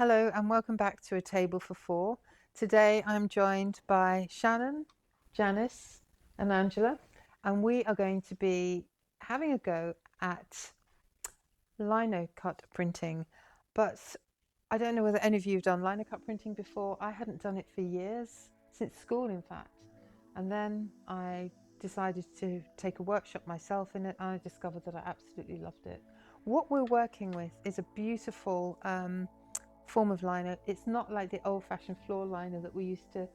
Hello and welcome back to A Table for Four. Today I'm joined by Shannon, Janice and Angela, and we are going to be having a go at lino cut printing. But I don't know whether any of you have done lino cut printing before. I hadn't done it for years, since school in fact. And then I decided to take a workshop myself in it and I discovered that I absolutely loved it. What we're working with is a beautiful form of lino. It's not like the old-fashioned floor lino that we used to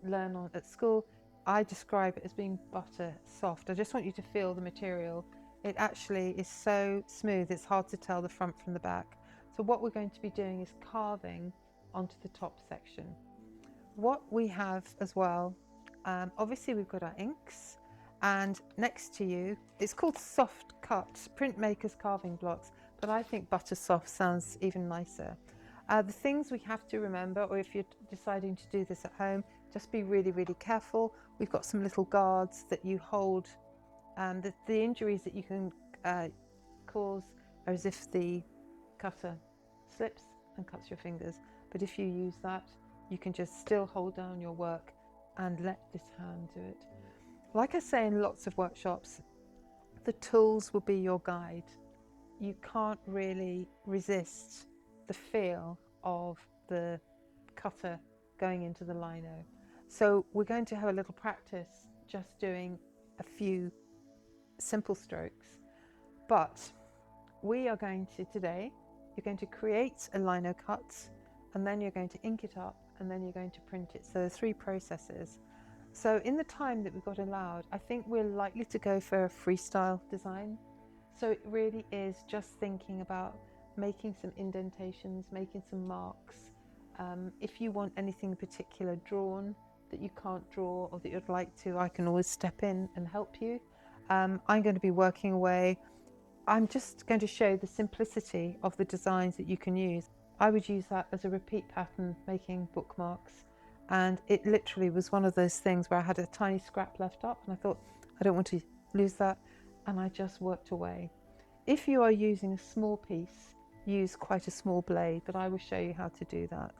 learn on at school. I describe it as being butter soft. I just want you to feel the material. It actually is so smooth it's hard to tell the front from the back. So what we're going to be doing is carving onto the top section. What we have as well, obviously we've got our inks, and next to you it's called soft cut printmakers carving blocks, but I think butter soft sounds even nicer. The things we have to remember, or if you're deciding to do this at home, just be really, really careful. We've got some little guards that you hold. The injuries that you can cause are as if the cutter slips and cuts your fingers. But if you use that, you can just still hold down your work and let this hand do it. Like I say in lots of workshops, the tools will be your guide. You can't really resist the feel of the cutter going into the lino. So we're going to have a little practice just doing a few simple strokes, but we are going to today, you're going to create a lino cut and then you're going to ink it up and then you're going to print it. So there are three processes. So in the time that we've got allowed, I think we're likely to go for a freestyle design. So it really is just thinking about making some indentations, making some marks. If you want anything in particular drawn that you can't draw or that you'd like to, I can always step in and help you. I'm going to be working away. I'm just going to show the simplicity of the designs that you can use. I would use that as a repeat pattern making bookmarks, and it literally was one of those things where I had a tiny scrap left up and I thought I don't want to lose that, and I just worked away. If you are using a small piece, use quite a small blade, but I will show you how to do that.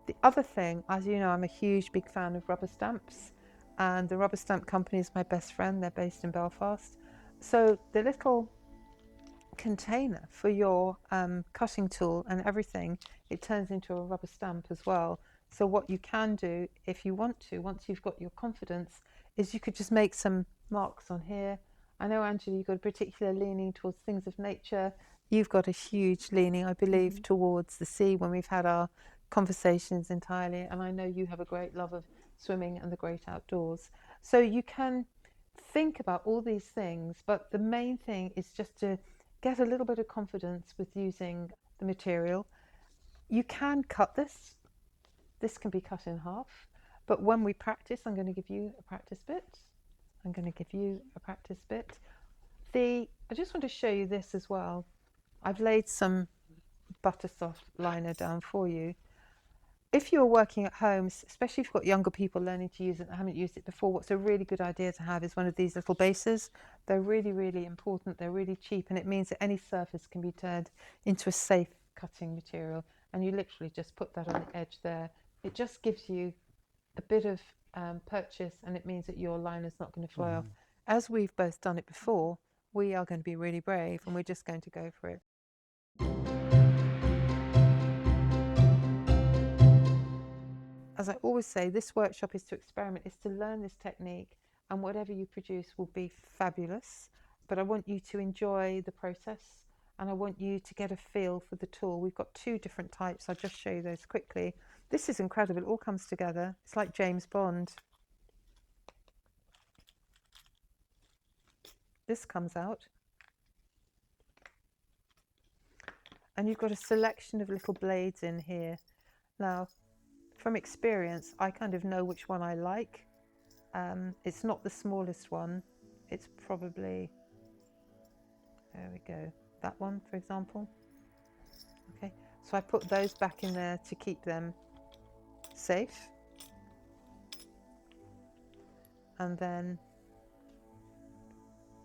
The other thing, as you know, I'm a huge big fan of rubber stamps, and the rubber stamp company is my best friend. They're based in Belfast. So the little container for your cutting tool and everything, it turns into a rubber stamp as well. So what you can do if you want to, once you've got your confidence, is you could just make some marks on here. I know, Angela, you've got a particular leaning towards things of nature. You've got a huge leaning, I believe, towards the sea when we've had our conversations entirely, and I know you have a great love of swimming and the great outdoors. So you can think about all these things, but the main thing is just to get a little bit of confidence with using the material. You can cut this. This can be cut in half, but when we practice, I'm going to give you a practice bit. I'm going to give you a practice bit. I just want to show you this as well. I've laid some butter soft lino down for you. If you're working at home, especially if you've got younger people learning to use it and haven't used it before, what's a really good idea to have is one of these little bases. They're really, really important. They're really cheap, and it means that any surface can be turned into a safe cutting material. And you literally just put that on the edge there. It just gives you a bit of purchase, and it means that your liner's not going to fly off. As we've both done it before, we are going to be really brave, and we're just going to go for it. As I always say, this workshop is to experiment, is to learn this technique, and whatever you produce will be fabulous. But I want you to enjoy the process, and I want you to get a feel for the tool. We've got two different types. I'll just show you those quickly. This is incredible. It all comes together. It's like James Bond. This comes out. And you've got a selection of little blades in here. Now, from experience, I kind of know which one I like. It's not the smallest one. It's probably, there we go, that one, for example. Okay, so I put those back in there to keep them safe. And then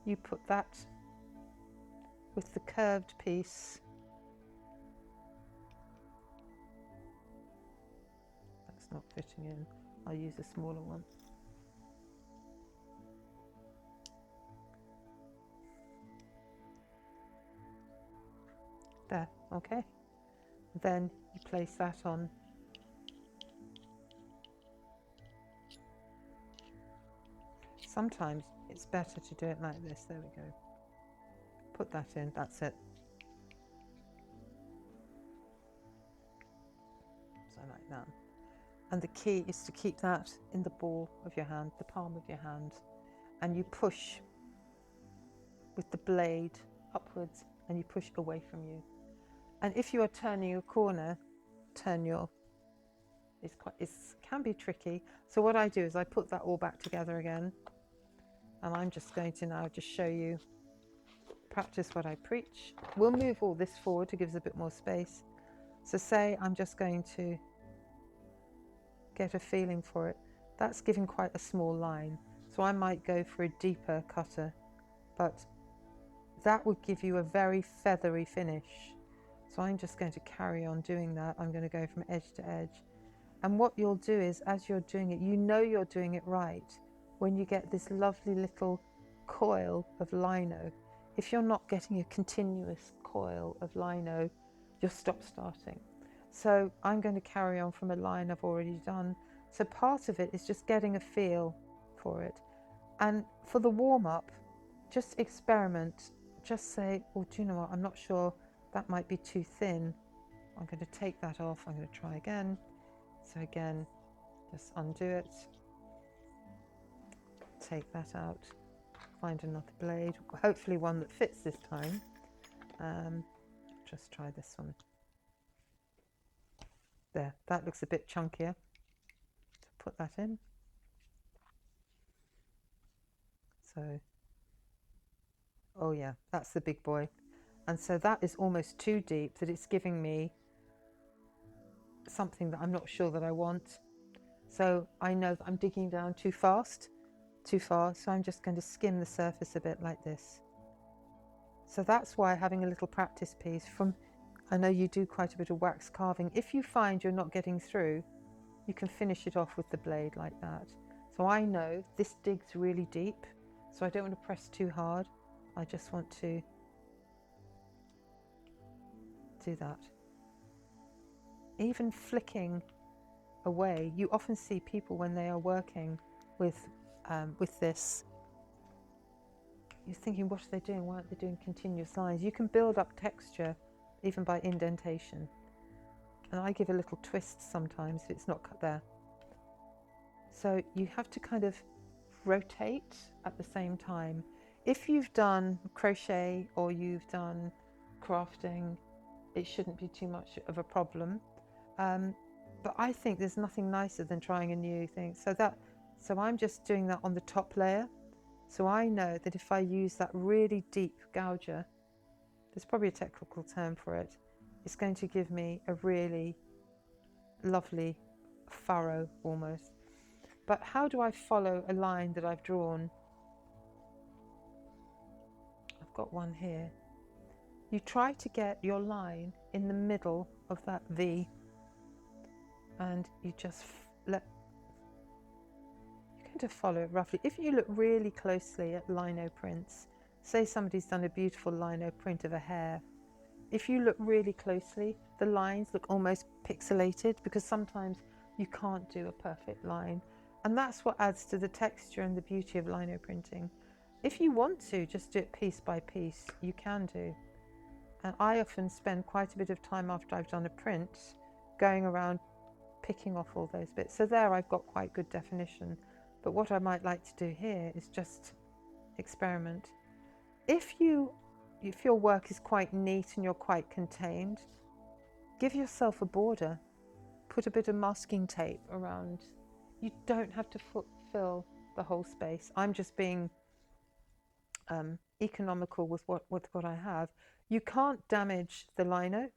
you put that with the curved piece that's not fitting in. I'll use a smaller one. There, okay. Then you place that on. Sometimes it's better to do it like this. There we go. Put that in, that's it. So like that. And the key is to keep that in the ball of your hand, the palm of your hand, and you push with the blade upwards and you push away from you. And if you are turning a corner, turn your, it can be tricky. So what I do is I put that all back together again, and I'm just going to now just show you, practice what I preach. We'll move all this forward to give us a bit more space. So say I'm just going to get a feeling for it. That's giving quite a small line. So I might go for a deeper cutter, but that would give you a very feathery finish. So I'm just going to carry on doing that. I'm going to go from edge to edge. And what you'll do is, as you're doing it, you know you're doing it right when you get this lovely little coil of lino. If you're not getting a continuous coil of lino, you'll stop starting. So I'm going to carry on from a line I've already done. So part of it is just getting a feel for it. And for the warm-up, just experiment. Just say, oh, do you know what, I'm not sure, that might be too thin. I'm going to take that off. I'm going to try again. So again, just undo it. Take that out. Find another blade, hopefully one that fits this time. Just try this one. There, that looks a bit chunkier. So put that in. So, oh yeah, that's the big boy. And so that is almost too deep, that it's giving me something that I'm not sure that I want. So I know that I'm digging down too far, so I'm just going to skim the surface a bit like this. So that's why having a little practice piece from, I know you do quite a bit of wax carving. If you find you're not getting through, you can finish it off with the blade like that. So I know this digs really deep, so I don't want to press too hard. I just want to do that. Even flicking away, you often see people when they are working with this, you're thinking, what are they doing? Why aren't they doing continuous lines? You can build up texture even by indentation. And I give a little twist sometimes if it's not cut there. So you have to kind of rotate at the same time. If you've done crochet or you've done crafting, it shouldn't be too much of a problem. But I think there's nothing nicer than trying a new thing. So I'm just doing that on the top layer. So I know that if I use that really deep gouger, there's probably a technical term for it, it's going to give me a really lovely furrow almost. But how do I follow a line that I've drawn? I've got one here. You try to get your line in the middle of that V, and you just to follow it roughly. If you look really closely at lino prints, say somebody's done a beautiful lino print of a hair, if you look really closely, the lines look almost pixelated because sometimes you can't do a perfect line, and that's what adds to the texture and the beauty of lino printing. If you want to just do it piece by piece, you can do, and I often spend quite a bit of time after I've done a print going around picking off all those bits. So there I've got quite good definition. But what I might like to do here is just experiment. If your work is quite neat and you're quite contained, give yourself a border. Put a bit of masking tape around. You don't have to fill the whole space. I'm just being economical with what I have. You can't damage the lino,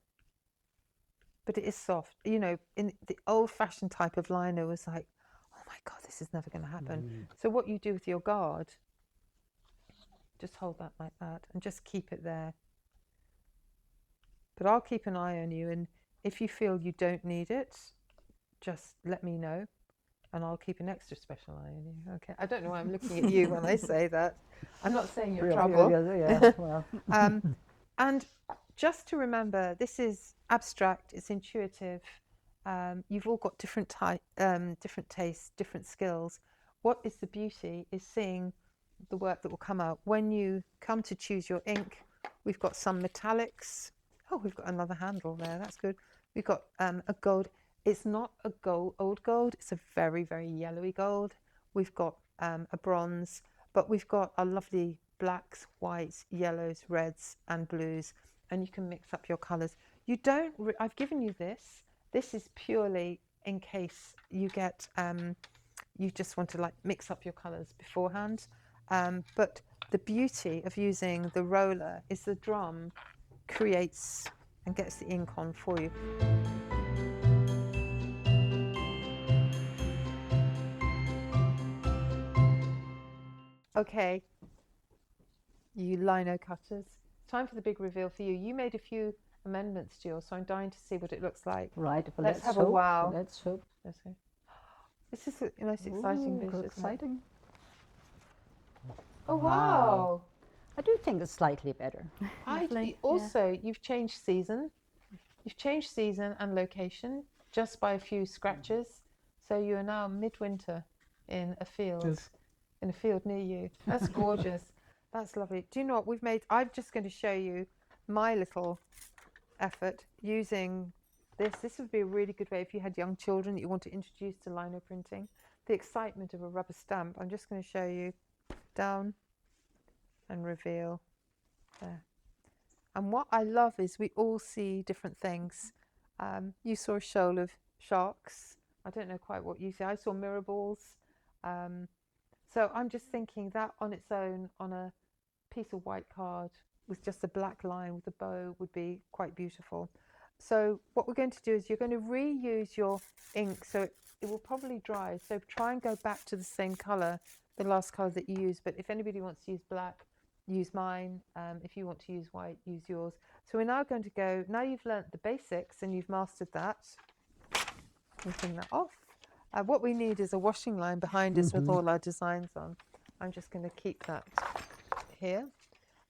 but it is soft. You know, in the old-fashioned type of lino was like, oh my God, this is never going to happen. So what you do with your guard, just hold that like that and just keep it there. But I'll keep an eye on you, and if you feel you don't need it, just let me know, and I'll keep an extra special eye on you. Okay. I don't know why I'm looking at you when I say that. I'm not saying you're trouble. Yeah, well. And just to remember, this is abstract. It's intuitive. You've all got different different tastes, different skills. What is the beauty is seeing the work that will come out when you come to choose your ink. We've got some metallics. Oh, we've got another handle there. That's good. We've got a gold. It's not a old gold. It's a very, very yellowy gold. We've got a bronze, but we've got a lovely blacks, whites, yellows, reds, and blues, and you can mix up your colours. You don't. I've given you this. This is purely in case you get. You just want to like mix up your colours beforehand. But the beauty of using the roller is the drum creates and gets the ink on for you. Okay, you lino cutters. Time for the big reveal for you. You made a few amendments to yours, so I'm dying to see what it looks like. Right, but let's have a wow. Let's hope. This is the most exciting bit. Exciting. Oh wow! I do think it's slightly better. You've changed season. You've changed season and location just by a few scratches. So you are now midwinter in a field. Yes. In a field near you. That's gorgeous. That's lovely. Do you know what we've made? I'm just going to show you my little effort using this. This would be a really good way if you had young children that you want to introduce to lino printing. The excitement of a rubber stamp. I'm just going to show you down and reveal there. And what I love is we all see different things. You saw a shoal of sharks. I don't know quite what you see. I saw mirror balls. So I'm just thinking that on its own, on a piece of white card with just a black line with a bow would be quite beautiful. So what we're going to do is you're going to reuse your ink so it will probably dry. So try and go back to the same colour, the last colour that you used. But if anybody wants to use black, use mine. If you want to use white, use yours. So we're now going to go, now you've learnt the basics and you've mastered that. We'll bring that off. What we need is a washing line behind us with all our designs on. I'm just going to keep that here.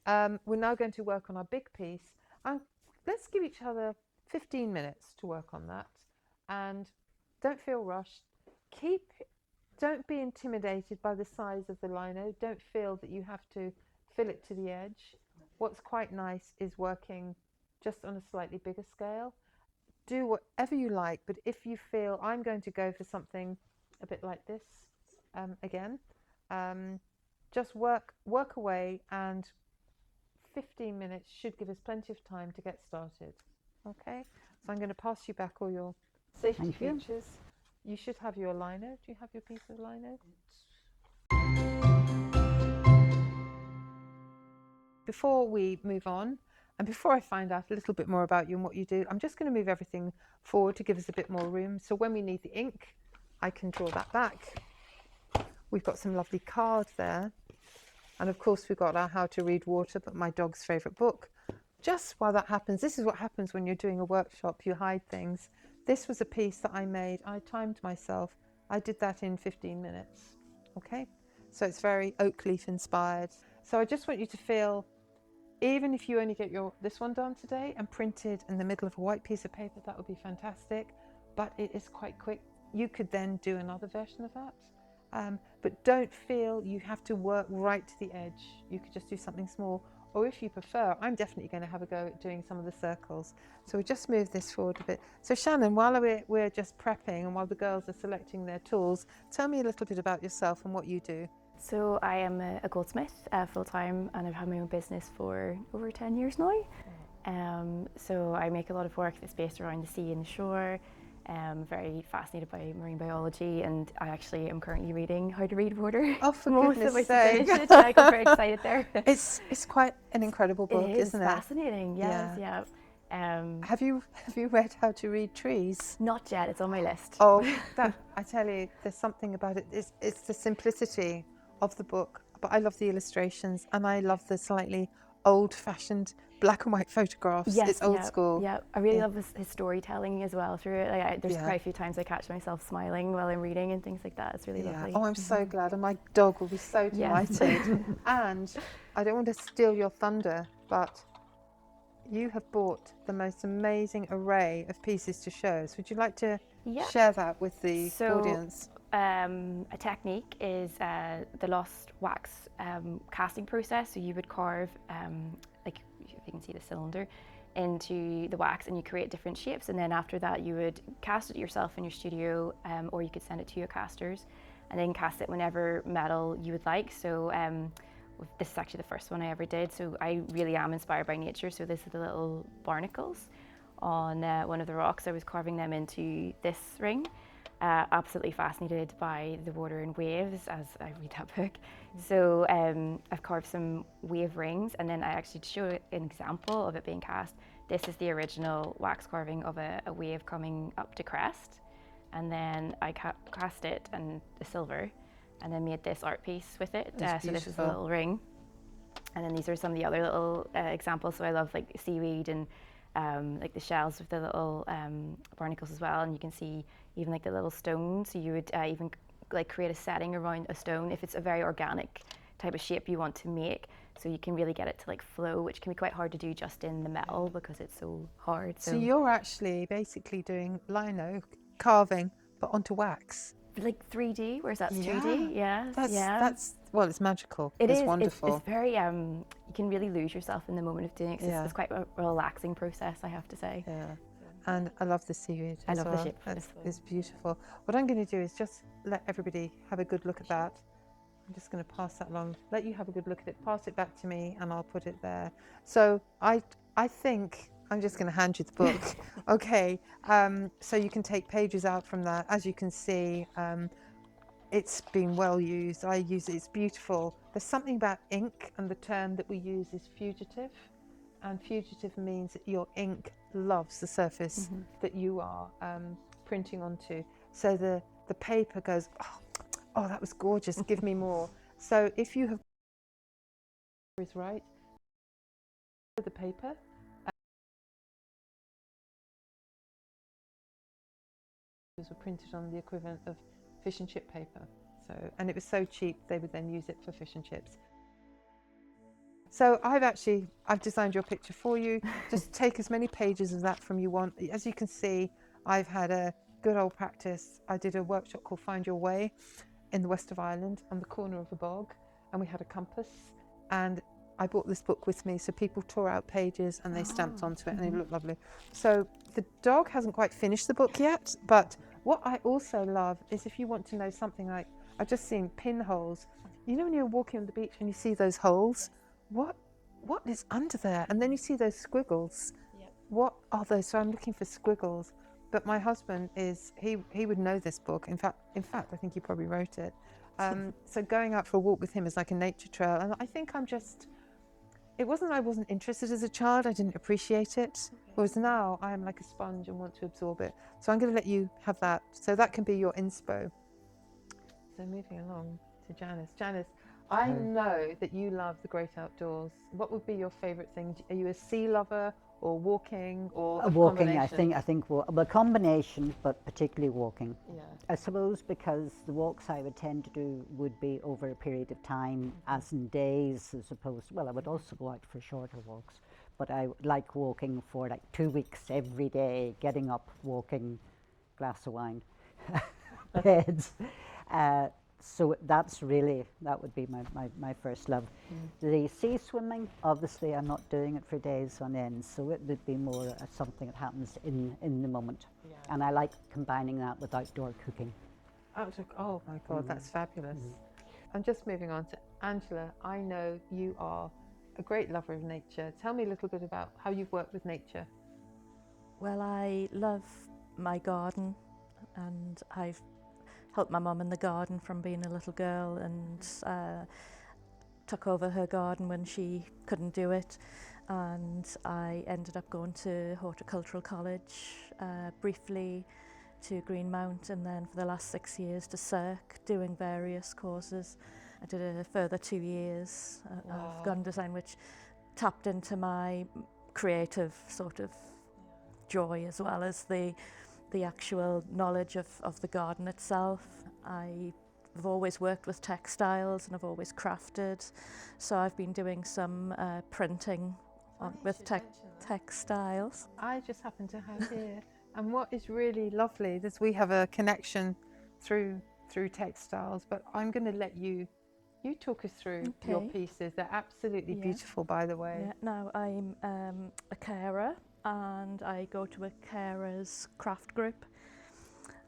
We're now going to work on our big piece. And let's give each other 15 minutes to work on that. And don't feel rushed. Don't be intimidated by the size of the lino. Don't feel that you have to fill it to the edge. What's quite nice is working just on a slightly bigger scale. Do whatever you like, but if you feel I'm going to go for something a bit like this again, just work away, and 15 minutes should give us plenty of time to get started. Okay, so I'm going to pass you back all your safety features. You should have your lino. Do you have your piece of lino? Before we move on, and before I find out a little bit more about you and what you do, I'm just going to move everything forward to give us a bit more room. So when we need the ink, I can draw that back. We've got some lovely cards there. And of course, we've got our How to Read Water, but my dog's favourite book. Just while that happens, this is what happens when you're doing a workshop, you hide things. This was a piece that I made. I timed myself. I did that in 15 minutes. Okay, so it's very oak leaf inspired. So I just want you to feel, even if you only get this one done today and printed in the middle of a white piece of paper, that would be fantastic. But it is quite quick. You could then do another version of that. But don't feel you have to work right to the edge. You could just do something small. Or if you prefer, I'm definitely going to have a go at doing some of the circles. So we just move this forward a bit. So Shannon, while we're just prepping and while the girls are selecting their tools, tell me a little bit about yourself and what you do. So I am a goldsmith full-time, and I've had my own business for over 10 years now. So I make a lot of work that's based around the sea and the shore. Very fascinated by marine biology, and I actually am currently reading How to Read Water. Oh, for goodness sake. I got very excited there. It's quite an incredible book, isn't it? It's fascinating, yes, yeah. Have you read How to Read Trees? Not yet, it's on my list. Oh, I tell you, there's something about it. It's the simplicity of the book, but I love the illustrations and I love the slightly old-fashioned black and white photographs. Yes, It's old yeah, school. yeah. I really Yeah. love his storytelling as well through it. Like, there's Yeah. quite a few times I catch myself smiling while I'm reading and things like that. It's really lovely. Oh, I'm so glad, and my dog will be so Yeah. delighted. And I don't want to steal your thunder, but you have bought the most amazing array of pieces to show us. Would you like to Yeah. share that with the So, audience? A technique is the lost wax casting process. So you would carve, like if you can see the cylinder, into the wax, and you create different shapes. And then after that, you would cast it yourself in your studio, or you could send it to your casters, and then cast it whenever metal you would like. So this is actually the first one I ever did. So I really am inspired by nature. So this is the little barnacles on one of the rocks. I was carving them into this ring. Absolutely fascinated by the water and waves as I read that book. So I've carved some wave rings, and then I actually show an example of it being cast. This is the original wax carving of a wave coming up to crest, and then I cast it and the silver, and then made this art piece with it. So this is a little ring, and then these are some of the other little examples. So I love like seaweed and like the shells with the little barnacles as well, and you can see even like the little stones. So you would even like create a setting around a stone if it's a very organic type of shape you want to make, so you can really get it to like flow, which can be quite hard to do just in the metal because it's so hard. So you're actually basically doing lino carving but onto wax. Like 3D, whereas that's Yeah. 2D. Yeah, That's well, it's magical. It's wonderful. It's very you can really lose yourself in the moment of doing it. Yeah. It's quite a relaxing process, I have to say. Yeah. And I love the seaweed. I as love the well. shape. It's beautiful. What I'm going to do is just let everybody have a good look at that. I'm just going to pass that along. Let you have a good look at it. Pass it back to me, and I'll put it there. So I think I'm just going to hand you the book. Okay. So you can take pages out from that. As you can see, it's been well used. I use it. It's beautiful. There's something about ink, and the term that we use is fugitive. And fugitive means that your ink loves the surface that you are printing onto. So the paper goes, oh, that was gorgeous. Give me more. So if you have is right, the paper. Were printed on the equivalent of fish and chip paper. So, and it was so cheap they would then use it for fish and chips. So I've designed your picture for you. Just take as many pages as that from you want. As you can see, I've had a good old practice. I did a workshop called Find Your Way in the west of Ireland on the corner of a bog, and we had a compass, and I brought this book with me, so people tore out pages and they stamped onto it, and they looked lovely. So the dog hasn't quite finished the book yet, but what I also love is if you want to know something like, I've just seen pinholes. You know when you're walking on the beach and you see those holes? What is under there? And then you see those squiggles. Yep. What are those? So I'm looking for squiggles. But my husband he would know this book. In fact, I think he probably wrote it. So going out for a walk with him is like a nature trail. And I think it wasn't I wasn't interested as a child. I didn't appreciate it. Whereas now I am like a sponge and want to absorb it. So I'm going to let you have that. So that can be your inspo. So moving along to Janice. Janice, I know that you love the great outdoors. What would be your favourite thing? Are you a sea lover or walking or a walking? I combination? think a combination, but particularly walking. Yeah. I suppose because the walks I would tend to do would be over a period of time, as in days, as opposed. Well, I would also go out for shorter walks, but I like walking for like 2 weeks every day, getting up, walking, glass of wine, beds. So that would be my first love. The sea swimming, obviously I'm not doing it for days on end, so it would be more something that happens in the moment. Yeah. And I like combining that with outdoor cooking. Oh my God, that's fabulous. I'm just moving on to Angela. I know you are a great lover of nature. Tell me a little bit about how you've worked with nature. Well, I love my garden, and I've helped my mum in the garden from being a little girl, and took over her garden when she couldn't do it, and I ended up going to horticultural college briefly, to Greenmount, and then for the last 6 years to Cirque, doing various courses. I did a further 2 years of garden design, which tapped into my creative sort of joy as well as the actual knowledge of the garden itself. I've always worked with textiles and I've always crafted, so I've been doing some printing with textiles. I just happen to have here, and what is really lovely is we have a connection through textiles, but I'm going to let you talk us through your pieces. They're absolutely beautiful, by the way. Yeah, now I'm a carer and I go to a carers craft group,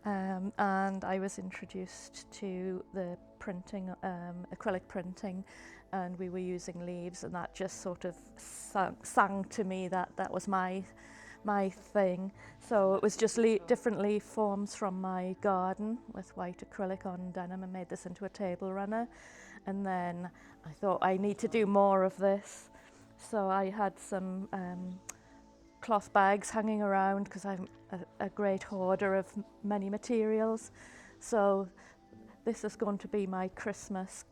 and I was introduced to the printing, acrylic printing, and we were using leaves, and that just sort of sang to me that was my thing. So it was just different leaf forms from my garden with white acrylic on denim, and made this into a table runner. And then I thought I need to do more of this, so I had some cloth bags hanging around because I'm a great hoarder of many materials. So this is going to be my Christmas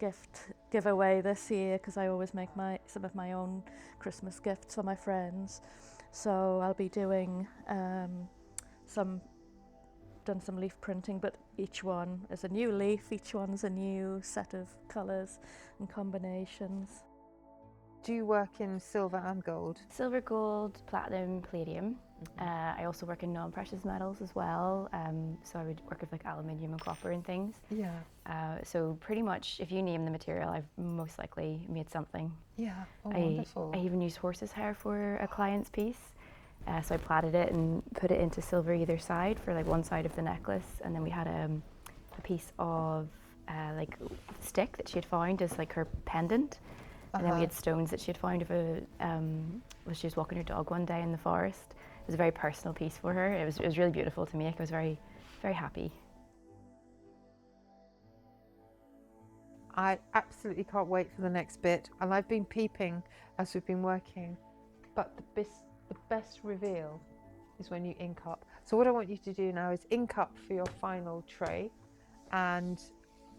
giveaway this year, because I always make some of my own Christmas gifts for my friends. So I'll be doing some leaf printing, but each one is a new leaf, each one's a new set of colours and combinations. Do you work in silver and gold? Silver, gold, platinum, palladium. I also work in non-precious metals as well, so I would work with like aluminium and copper and things. Yeah. So pretty much if you name the material, I've most likely made something. Yeah, wonderful. I even used horse's hair for a client's piece. So I plaited it and put it into silver either side for like one side of the necklace, and then we had a piece of like stick that she had found as like her pendant, and then we had stones that she had found of when she was walking her dog one day in the forest. It was a very personal piece for her. It was really beautiful to make. I was very, very happy. I absolutely can't wait for the next bit, and I've been peeping as we've been working, but the best reveal is when you ink up. So what I want you to do now is ink up for your final tray, and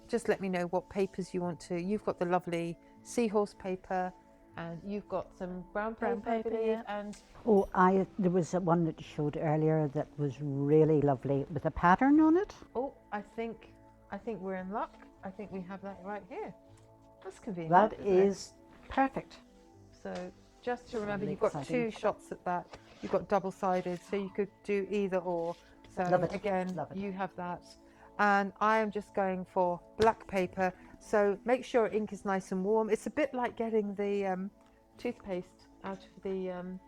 just let me know what papers you want to. You've got the lovely seahorse paper, and you've got some brown paper, I believe, yeah. and There was one that you showed earlier that was really lovely with a pattern on it. oh, I think we're in luck. I think we have that right here. That's convenient. That isn't it? is perfect. So just to remember, Really you've got exciting. 2 shots at that. You've got double-sided, so you could do either or. So Love it. again, Love it. you have that. And I am just going for black paper. So make sure ink is nice and warm. It's a bit like getting the toothpaste out of the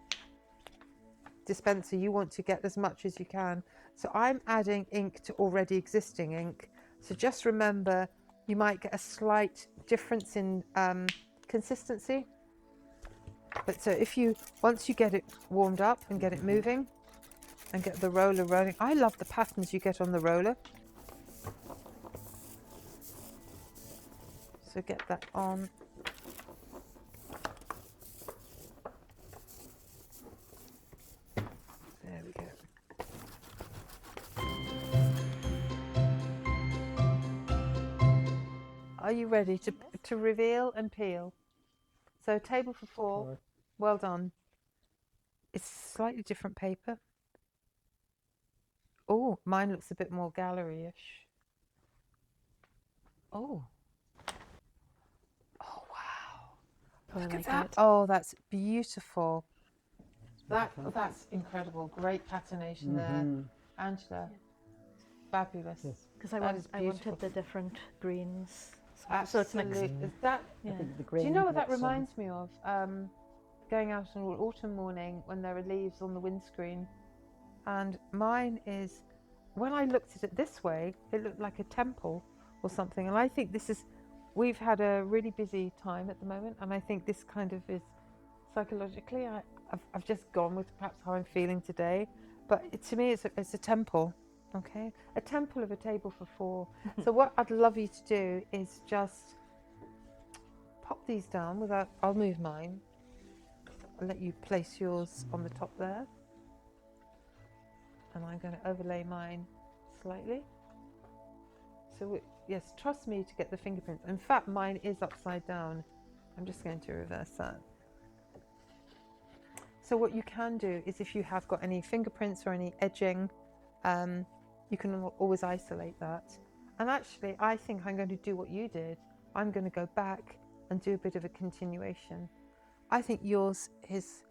dispenser. You want to get as much as you can. So I'm adding ink to already existing ink. So just remember, you might get a slight difference in consistency. But so once you get it warmed up and get it moving and get the roller rolling, I love the patterns you get on the roller. So get that on. There we go. Are you ready to reveal and peel? So table for 4. Well done. It's slightly different paper. Oh, mine looks a bit more gallery-ish. Oh. Oh, wow. Look at that. Oh, that's beautiful. That's incredible. Great patination there. Angela, fabulous. Because I wanted the different greens. So it's mixed. Absolutely. Is that, Yeah. do you know what that reminds me of? Going out on an autumn morning when there are leaves on the windscreen. And mine is, when I looked at it this way, it looked like a temple or something. And I think we've had a really busy time at the moment. And I think this kind of is psychologically, I've just gone with perhaps how I'm feeling today. But to me, it's a temple. Okay, a temple of a table for 4. So what I'd love you to do is just pop these down I'll move mine. I'll let you place yours on the top there. And I'm going to overlay mine slightly. So yes, trust me to get the fingerprints. In fact, mine is upside down. I'm just going to reverse that. So what you can do is if you have got any fingerprints or any edging, you can always isolate that. And actually, I think I'm going to do what you did. I'm going to go back and do a bit of a continuation. I think yours is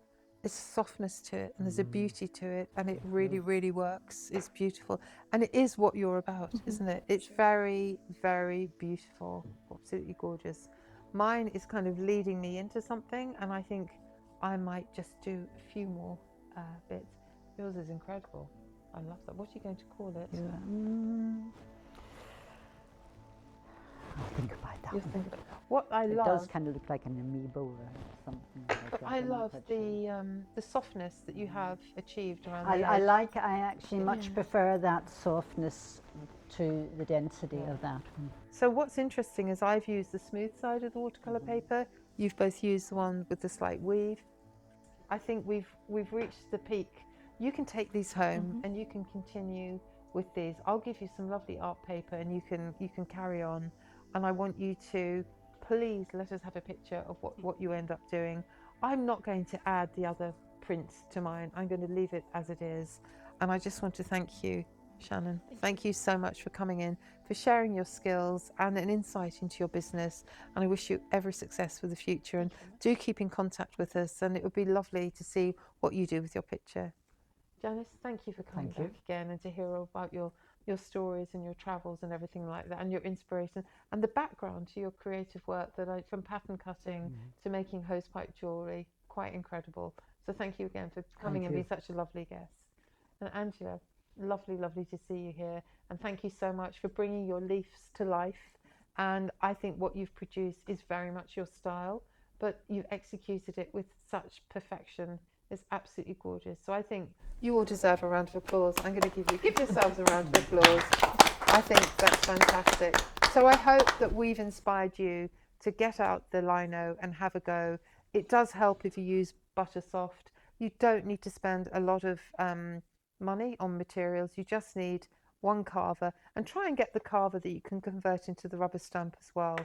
a softness to it, and there's a beauty to it, and it really, really works. It's beautiful, and it is what you're about, isn't it? It's very, very beautiful, absolutely gorgeous. Mine is kind of leading me into something, and I think I might just do a few more bits. Yours is incredible. I love that. What are you going to call it? I'll think about that. You'll one. think about what I It love. does kind of look like an amoeba or something like But that. I in that love picture. the softness that you have achieved around the I edge. I actually much prefer that softness to the density of that one. So what's interesting is I've used the smooth side of the watercolour paper. You've both used the one with the slight weave. I think we've reached the peak. You can take these home and you can continue with these. I'll give you some lovely art paper and you can carry on. And I want you to please let us have a picture of what you end up doing. I'm not going to add the other prints to mine. I'm going to leave it as it is. And I just want to thank you, Ciaran. Thank you so much for coming in, for sharing your skills and an insight into your business. And I wish you every success for the future. And do keep in contact with us. And it would be lovely to see what you do with your picture. Janice, thank you for coming Thank you. back again and to hear all about your stories and your travels and everything like that, and your inspiration and the background to your creative work from pattern cutting to making hosepipe jewellery. Quite incredible. So thank you again for coming and being such a lovely guest. And Angela, lovely to see you here, and thank you so much for bringing your leaves to life. And I think what you've produced is very much your style, but you've executed it with such perfection. It's absolutely gorgeous. So I think you all deserve a round of applause. I'm going to give yourselves a round of applause. I think that's fantastic. So I hope that we've inspired you to get out the lino and have a go. It does help if you use butter soft. You don't need to spend a lot of money on materials. You just need one carver, and try and get the carver that you can convert into the rubber stamp as well.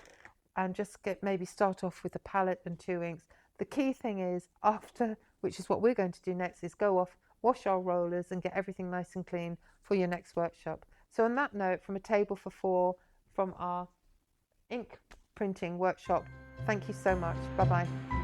And just maybe start off with a palette and 2 inks. The key thing is after, which is what we're going to do next, is go off, wash our rollers and get everything nice and clean for your next workshop. So on that note, from a table for 4 from our ink printing workshop, thank you so much. Bye bye.